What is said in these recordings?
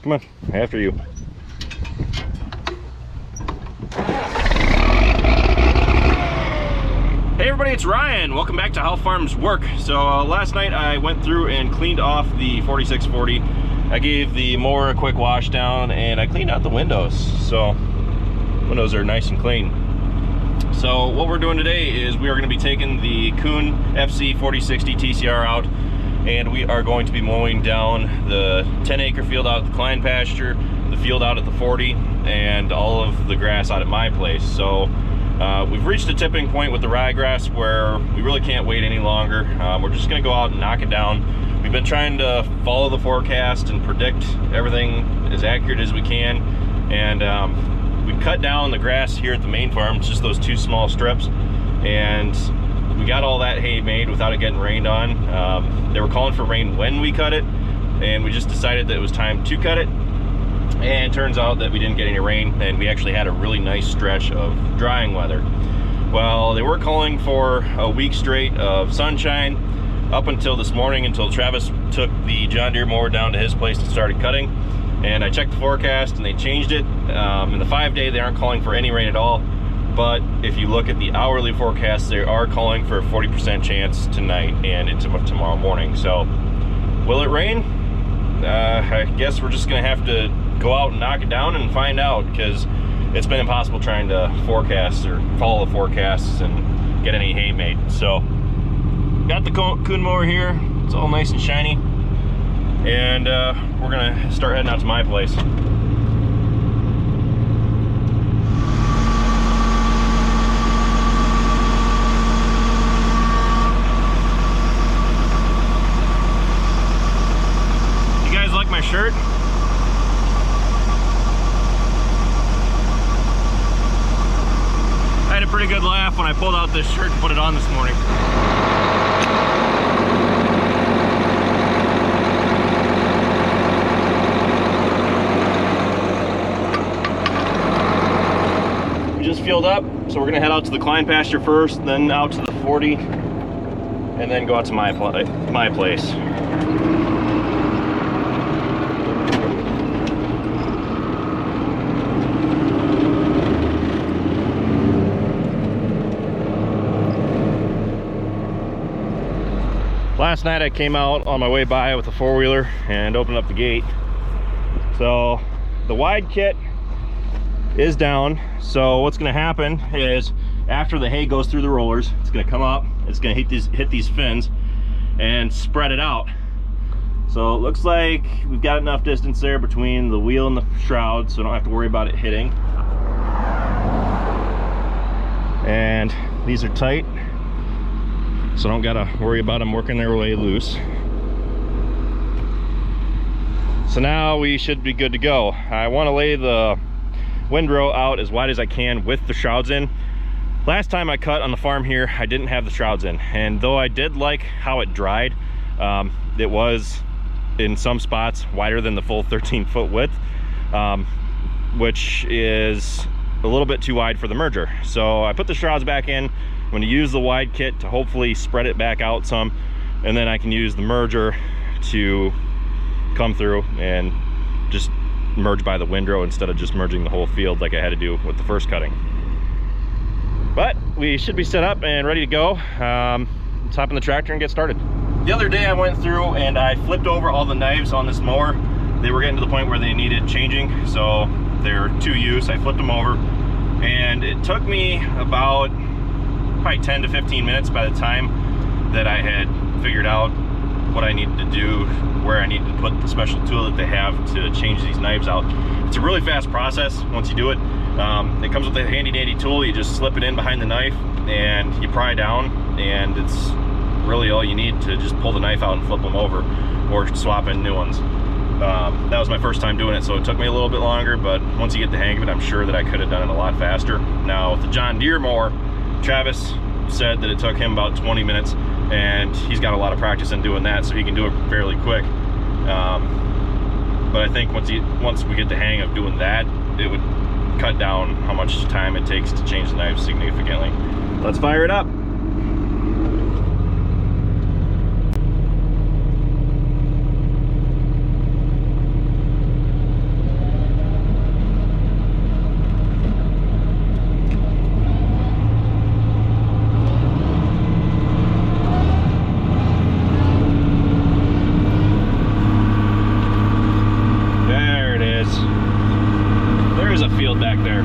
Come on, after you. Hey everybody, it's Ryan. Welcome back to How Farms Work. So last night I went through and cleaned off the 4640. I gave the mower a quick wash down and I cleaned out the windows. So windows are nice and clean. So what we're doing today is we are going to be taking the KUHN FC 4060 TCR out, and we are going to be mowing down the 10-acre field out at the Klein pasture, the field out at the 40, and all of the grass out at my place. So we've reached a tipping point with the ryegrass where we really can't wait any longer. We're just going to go out and knock it down. We've been trying to follow the forecast and predict everything as accurate as we can, and we cut down the grass here at the main farm, just those two small strips, and we got all that hay made without it getting rained on. They were calling for rain when we cut it, and we just decided that it was time to cut it. And it turns out that we didn't get any rain, and we actually had a really nice stretch of drying weather. Well, they were calling for a week straight of sunshine up until this morning, until Travis took the John Deere mower down to his place and started cutting. And I checked the forecast and they changed it. In the 5-day they aren't calling for any rain at all, but if you look at the hourly forecast, they are calling for a 40% chance tonight and into tomorrow morning. So will it rain? I guess we're just gonna have to go out and knock it down and find out, because it's been impossible trying to forecast or follow the forecasts and get any hay made. So got the KUHN mower here, it's all nice and shiny, and we're gonna start heading out to my place. You guys like my shirt? I had a pretty good laugh when I pulled out this shirt and put it on this morning. Filled up, so we're gonna head out to the Klein pasture first, then out to the 40, and then go out to my place. Last night I came out on my way by with a four-wheeler and opened up the gate. So the wide kit is down. So what's going to happen is after the hay goes through the rollers, it's going to come up, it's going to hit these fins and spread it out. So it looks like we've got enough distance there between the wheel and the shroud, so I don't have to worry about it hitting. And these are tight, so I don't got to worry about them working their way loose. So now we should be good to go. I want to lay the windrow out as wide as I can with the shrouds in. Last time I cut on the farm here, I didn't have the shrouds in, and though I did like how it dried, it was in some spots wider than the full 13-foot width, which is a little bit too wide for the merger. So I put the shrouds back in. I'm going to use the wide kit to hopefully spread it back out some, and then I can use the merger to come through and just merge by the windrow instead of just merging the whole field like I had to do with the first cutting. But we should be set up and ready to go. Let's hop in the tractor and get started. The other day I went through and I flipped over all the knives on this mower. They were getting to the point where they needed changing, so they're to use. I flipped them over, and it took me about probably 10 to 15 minutes by the time that I had figured out what I needed to do, where I needed to put the special tool that they have to change these knives out. It's a really fast process once you do it. It comes with a handy dandy tool. You just slip it in behind the knife and you pry down, and it's really all you need to just pull the knife out and flip them over or swap in new ones. That was my first time doing it, so it took me a little bit longer, but once you get the hang of it, I'm sure that I could have done it a lot faster. Now with the John Deere mower, Travis said that it took him about 20 minutes, and he's got a lot of practice in doing that, so he can do it fairly quick. But I think once we get the hang of doing that, it would cut down how much time it takes to change the knives significantly. Let's fire it up. there is a field back there.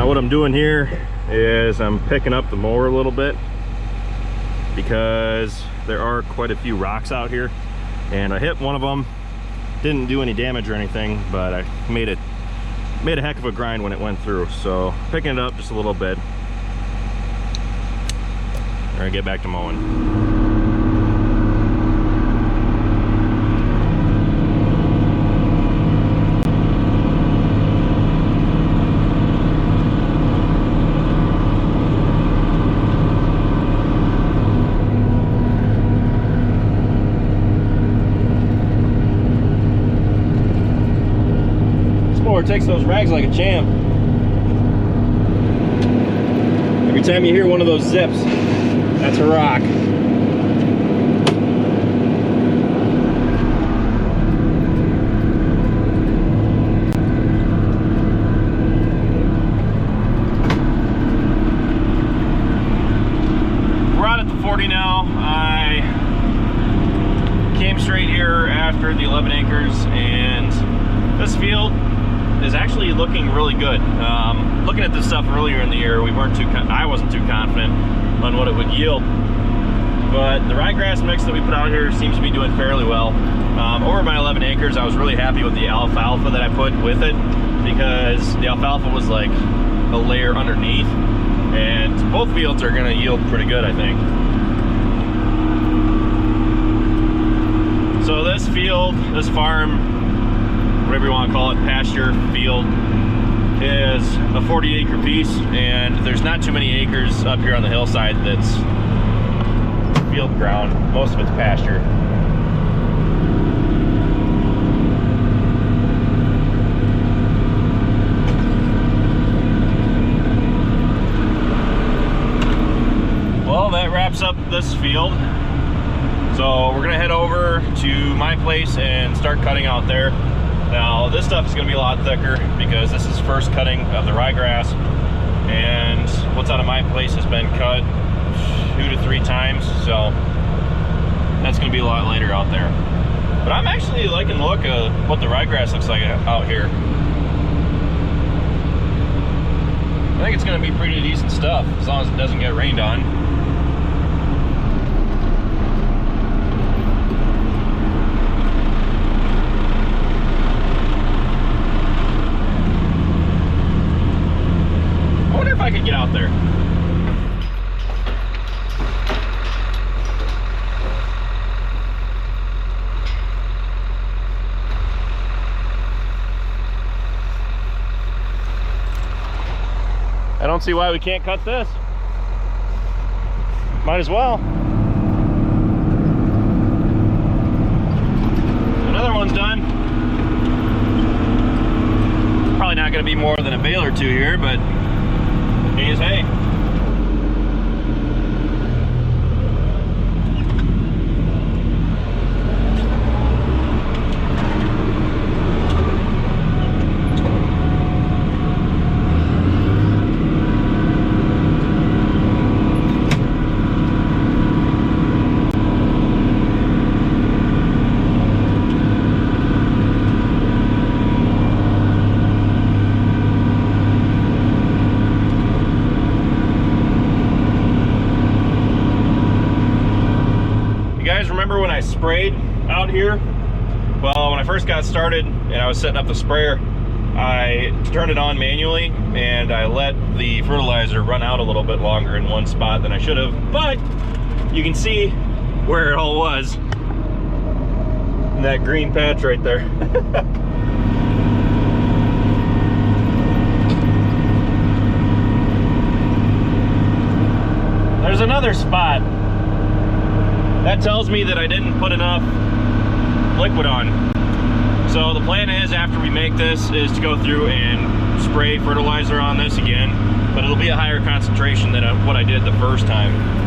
What I'm doing here is I'm picking up the mower a little bit because there are quite a few rocks out here, and I hit one of them. Didn't do any damage or anything, but I made a heck of a grind when it went through. So picking it up just a little bit. We're gonna get back to mowing. Takes those rags like a champ. Every time you hear one of those zips, that's a rock. We're out at the 40 now. I came straight here after the 11 acres, and this field is actually looking really good. Looking at this stuff earlier in the year, I wasn't too confident on what it would yield, but the ryegrass mix that we put out here seems to be doing fairly well. Over my 11 acres, I was really happy with the alfalfa that I put with it, because the alfalfa was like a layer underneath, and both fields are going to yield pretty good, I think. So this field, this farm, whatever you want to call it, pasture field, is a 40-acre piece, and there's not too many acres up here on the hillside that's field ground. Most of it's pasture. Well, that wraps up this field. So we're gonna head over to my place and start cutting out there. Now, this stuff is going to be a lot thicker because this is first cutting of the ryegrass, and what's out of my place has been cut 2 to 3 times, so that's going to be a lot later out there. But I'm actually liking the look of what the ryegrass looks like out here. I think it's going to be pretty decent stuff as long as it doesn't get rained on. I could get out there. I don't see why we can't cut this. Might as well. Another one's done. Probably not going to be more than a bale or two here, but is hay. Remember when I sprayed out here? Well, when I first got started and I was setting up the sprayer, I turned it on manually and I let the fertilizer run out a little bit longer in one spot than I should have, but you can see where it all was in that green patch right there. there's another spot. That tells me that I didn't put enough liquid on. So the plan is, after we make this, is to go through and spray fertilizer on this again, but it'll be a higher concentration than what I did the first time.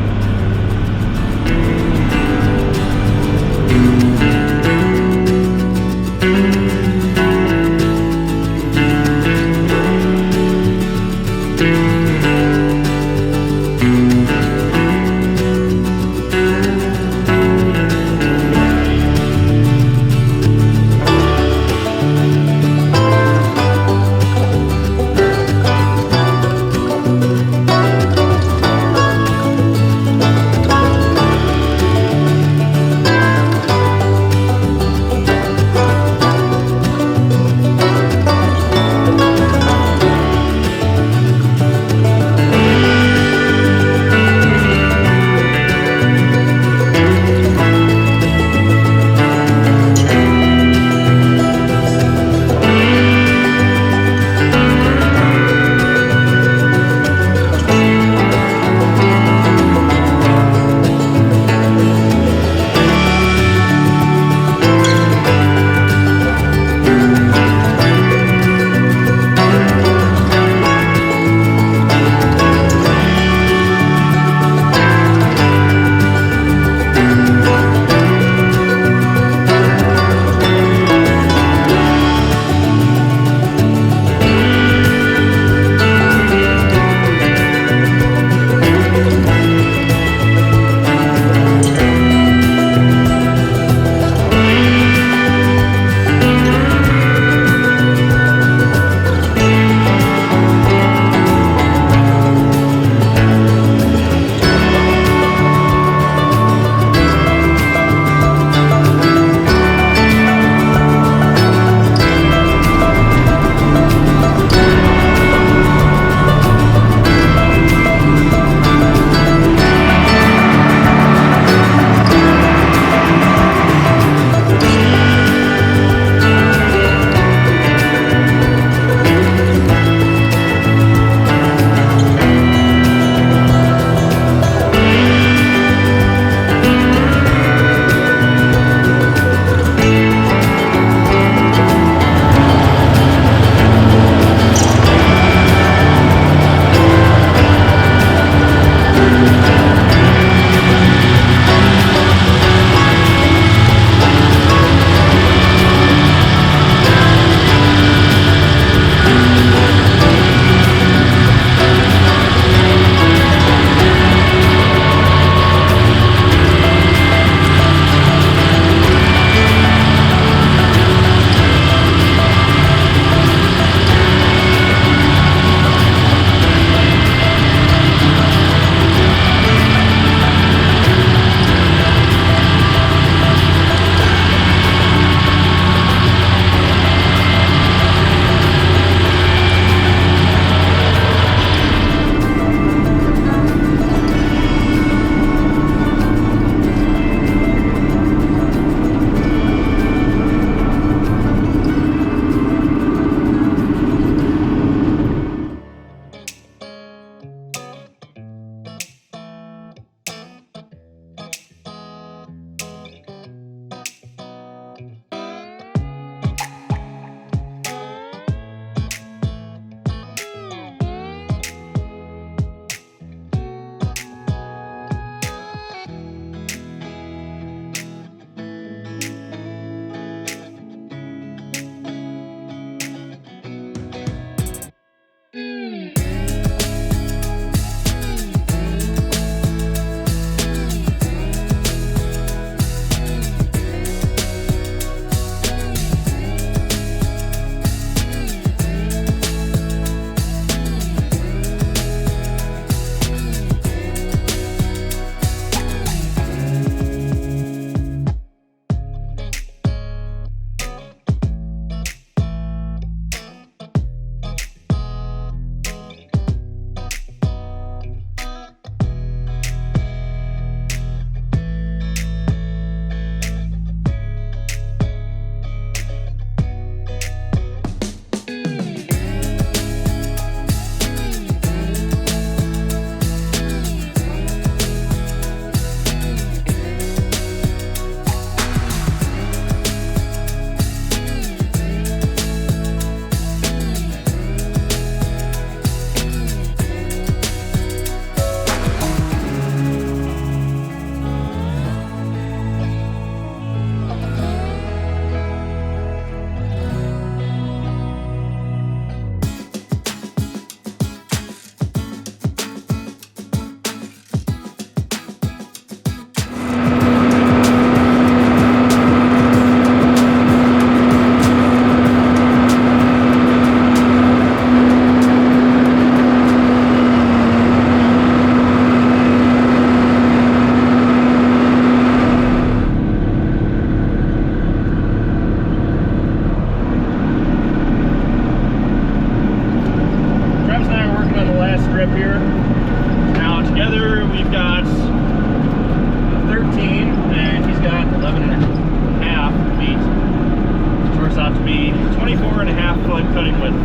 out to be 24.5 foot cutting width.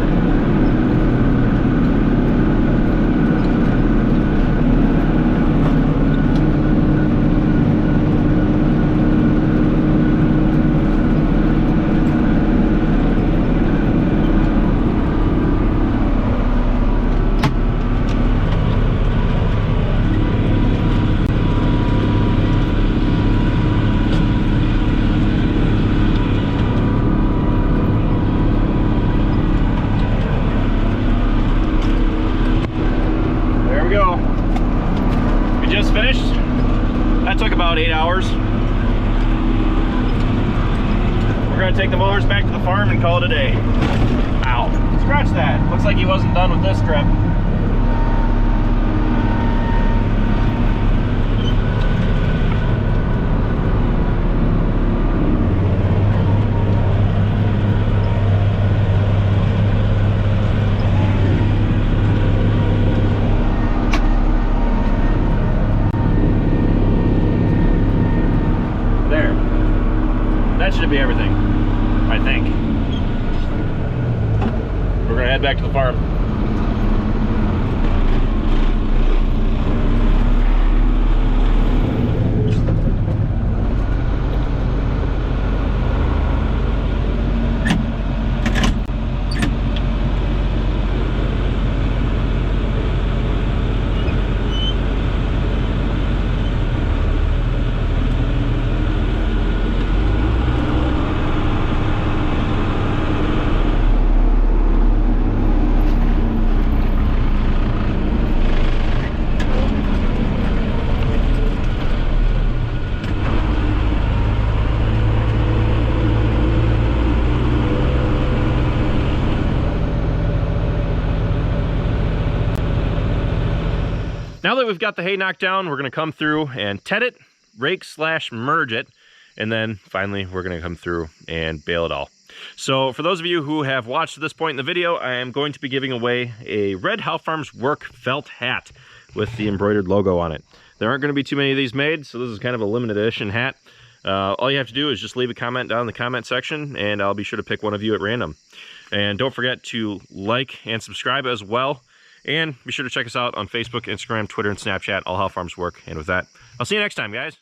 Finished. That took about 8 hours. We're going to take the mowers back to the farm and call it a day. Ow. Scratch that. Looks like he wasn't done with this strip. That should be everything, I think. We're gonna head back to the farm. Now that we've got the hay knocked down, we're going to come through and ted it, rake/merge it, and then finally we're going to come through and bale it all. So for those of you who have watched to this point in the video, I am going to be giving away a red How Farms Work felt hat with the embroidered logo on it. There aren't going to be too many of these made, so this is kind of a limited edition hat. All you have to do is just leave a comment down in the comment section, and I'll be sure to pick one of you at random. And don't forget to like and subscribe as well. And be sure to check us out on Facebook, Instagram, Twitter, and Snapchat, all How Farms Work. And with that, I'll see you next time, guys.